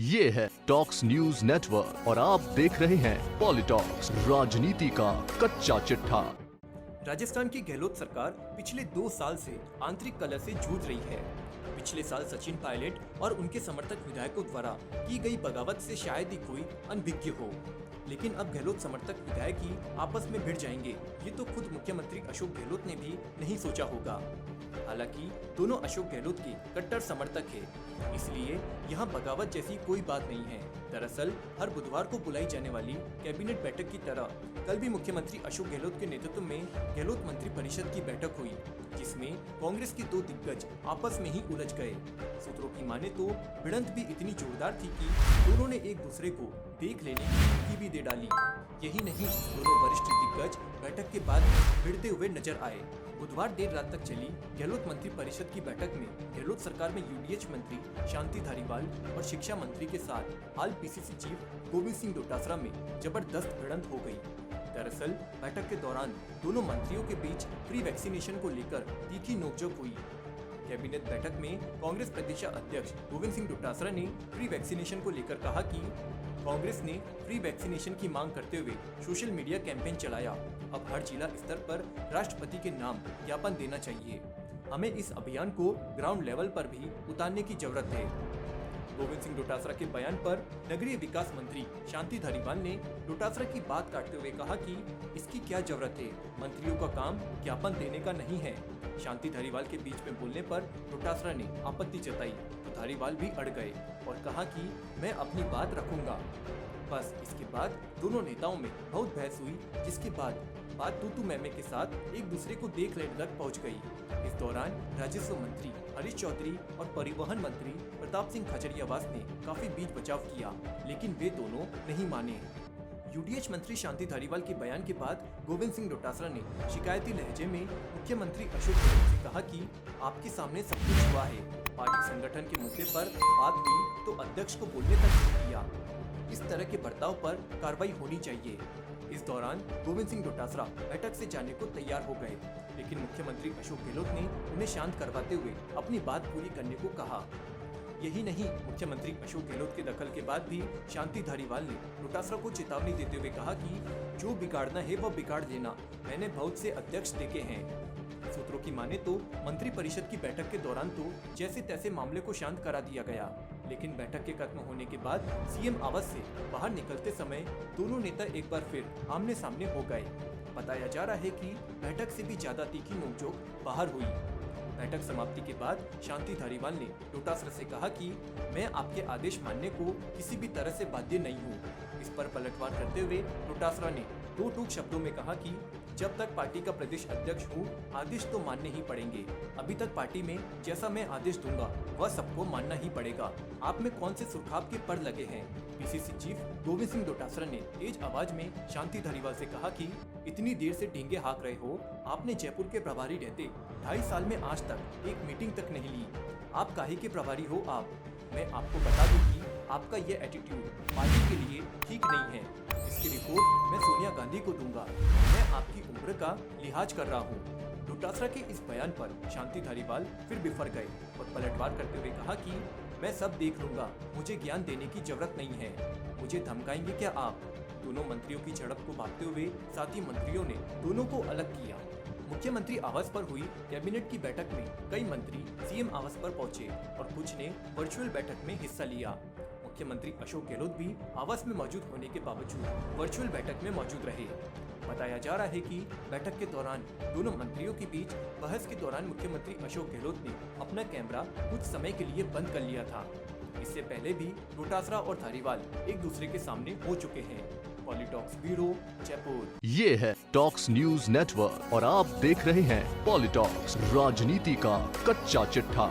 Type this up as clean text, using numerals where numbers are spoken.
ये है talks news network और आप देख रहे हैं पॉलिटॉक्स, राजनीति का कच्चा चिट्ठा। राजस्थान की गहलोत सरकार पिछले 2 साल से आंतरिक कलह से जूझ रही है। पिछले साल सचिन पायलट और उनके समर्थक विधायकों द्वारा की गई बगावत से शायद ही कोई अनभिज्ञ हो, लेकिन अब गहलोत समर्थक विधायक ही आपस में भिड़ जाएंगे, ये तो खुद मुख्यमंत्री अशोक गहलोत ने भी नहीं सोचा होगा। हालांकि दोनों अशोक गहलोत के कट्टर समर्थक हैं, इसलिए यहाँ बगावत जैसी कोई बात नहीं है। दरअसल हर बुधवार को बुलाई जाने वाली कैबिनेट बैठक की तरह कल भी मुख्यमंत्री अशोक गहलोत के नेतृत्व में गहलोत मंत्री परिषद की बैठक हुई, जिसमें कांग्रेस के 2 दिग्गज आपस में ही उलझ गए। सूत्रों की माने तो भिड़ंत भी इतनी जोरदार थी कि दोनों ने एक दूसरे को देख लेने की धमकी भी दे डाली। यही नहीं, दोनों वरिष्ठ दिग्गज बैठक के बाद भिड़ते हुए नजर आए। बुधवार देर रात तक चली गहलोत मंत्री परिषद की बैठक में गहलोत सरकार में यूडीएच मंत्री शांति धारीवाल और शिक्षा मंत्री के साथ हाल पीसीसी चीफ गोविंद सिंह डोटासरा में जबरदस्त भिड़ंत हो गई। दरअसल बैठक के दौरान दोनों मंत्रियों के बीच फ्री वैक्सीनेशन को लेकर तीखी नोकझोंक हुई। कैबिनेट बैठक में कांग्रेस प्रदेश अध्यक्ष गोविंद सिंह डोटासरा ने फ्री वैक्सीनेशन को लेकर कहा कि कांग्रेस ने फ्री वैक्सीनेशन की मांग करते हुए सोशल मीडिया कैंपेन चलाया। अब हर जिला स्तर पर राष्ट्रपति के नाम ज्ञापन देना चाहिए। हमें इस अभियान को ग्राउंड लेवल पर भी उतारने की जरूरत है। गोविंद सिंह डोटासरा के बयान पर नगरीय विकास मंत्री शांति धारीवाल ने डोटासरा की बात काटते हुए कहा कि इसकी क्या जरूरत है, मंत्रियों का काम ज्ञापन देने का नहीं है। शांति धारीवाल के बीच में बोलने पर डोटासरा ने आपत्ति जताई तो धारीवाल भी अड़ गए और कहा कि मैं अपनी बात रखूंगा। बस इसके बाद दोनों नेताओं में बहुत बहस हुई, जिसके बाद बात तू मैमे के साथ एक दूसरे को देख लेने तक पहुंच गई। इस दौरान राजस्व मंत्री हरीश चौधरी और परिवहन मंत्री प्रताप सिंह खजरियावास ने काफी बीच बचाव किया, लेकिन वे दोनों नहीं माने। यूडीएच मंत्री शांति धारीवाल के बयान के बाद गोविंद सिंह डोटासरा ने शिकायती लहजे में मुख्यमंत्री अशोक गहलोत से कहा कि आपके सामने सब कुछ हुआ है। पार्टी संगठन के मुद्दे पर बात हुई तो अध्यक्ष को बोलने तक नहीं दिया। इस तरह के बर्ताव पर कार्रवाई होनी चाहिए। इस दौरान गोविंद सिंह डोटासरा बैठक से जाने को तैयार हो गए, लेकिन मुख्यमंत्री अशोक गहलोत ने उन्हें शांत करवाते हुए अपनी बात पूरी करने को कहा। यही नहीं, मुख्यमंत्री अशोक गहलोत के दखल के बाद भी शांति धारीवाल ने डोटासरा को चेतावनी देते हुए कहा कि जो बिगाड़ना है वह बिगाड़ देना, मैंने बहुत से अध्यक्ष देखे हैं। सूत्रों की माने तो मंत्री परिषद की बैठक के दौरान तो जैसे तैसे मामले को शांत करा दिया गया, लेकिन बैठक के खत्म होने के बाद सीएम आवास से बाहर निकलते समय दोनों नेता एक बार फिर आमने सामने हो गए। बताया जा रहा है कि बैठक से भी ज्यादा तीखी नोकझोंक बाहर हुई। बैठक समाप्ति के बाद शांति धारीवाल ने डोटासरा से कहा कि मैं आपके आदेश मानने को किसी भी तरह से बाध्य नहीं हूँ। इस पर पलटवार करते हुए डोटासरा ने 2 टूक शब्दों में कहा कि जब तक पार्टी का प्रदेश अध्यक्ष हूँ, आदेश तो मानने ही पड़ेंगे। अभी तक पार्टी में जैसा मैं आदेश दूंगा वह सबको मानना ही पड़ेगा। आप में कौन से सुरखाब के पर लगे हैं? पीसीसी चीफ गोविंद सिंह डोटासरा ने तेज आवाज में शांति धारीवाल से कहा कि इतनी देर से ढींगे हाँक रहे हो, आपने जयपुर के प्रभारी रहते 2.5 साल में आज तक एक मीटिंग तक नहीं ली। आप काहे के प्रभारी हो आप? मैं आपको बता दूं कि आपका ये एटीट्यूड पार्टी के लिए ठीक नहीं है। इसकी रिपोर्ट मैं सोनिया गांधी को दूंगा। मैं आपकी उम्र का लिहाज कर रहा हूँ। डोटासरा के इस बयान पर शांति धारीवाल फिर बिफर गए और पलटवार करते हुए कहा कि मैं सब देख लूंगा, मुझे ज्ञान देने की जरूरत नहीं है। मुझे धमकाएंगे क्या आप? दोनों मंत्रियों की झड़प को भागते हुए साथी मंत्रियों ने दोनों को अलग किया। मुख्यमंत्री आवास पर हुई कैबिनेट की बैठक में कई मंत्री सीएम आवास पर पहुंचे और कुछ ने वर्चुअल बैठक में हिस्सा लिया। मुख्यमंत्री अशोक गहलोत भी आवास में मौजूद होने के बावजूद वर्चुअल बैठक में मौजूद रहे। बताया जा रहा है कि बैठक के दौरान दोनों मंत्रियों के बीच बहस के दौरान मुख्यमंत्री अशोक गहलोत ने अपना कैमरा कुछ समय के लिए बंद कर लिया था। इससे पहले भी डोटासरा और धारीवाल एक दूसरे के सामने हो चुके हैं। पॉलिटॉक्स ब्यूरो, जयपुर। ये है टॉक्स न्यूज नेटवर्क और आप देख रहे हैं पॉलिटॉक्स, राजनीति का कच्चा चिट्ठा।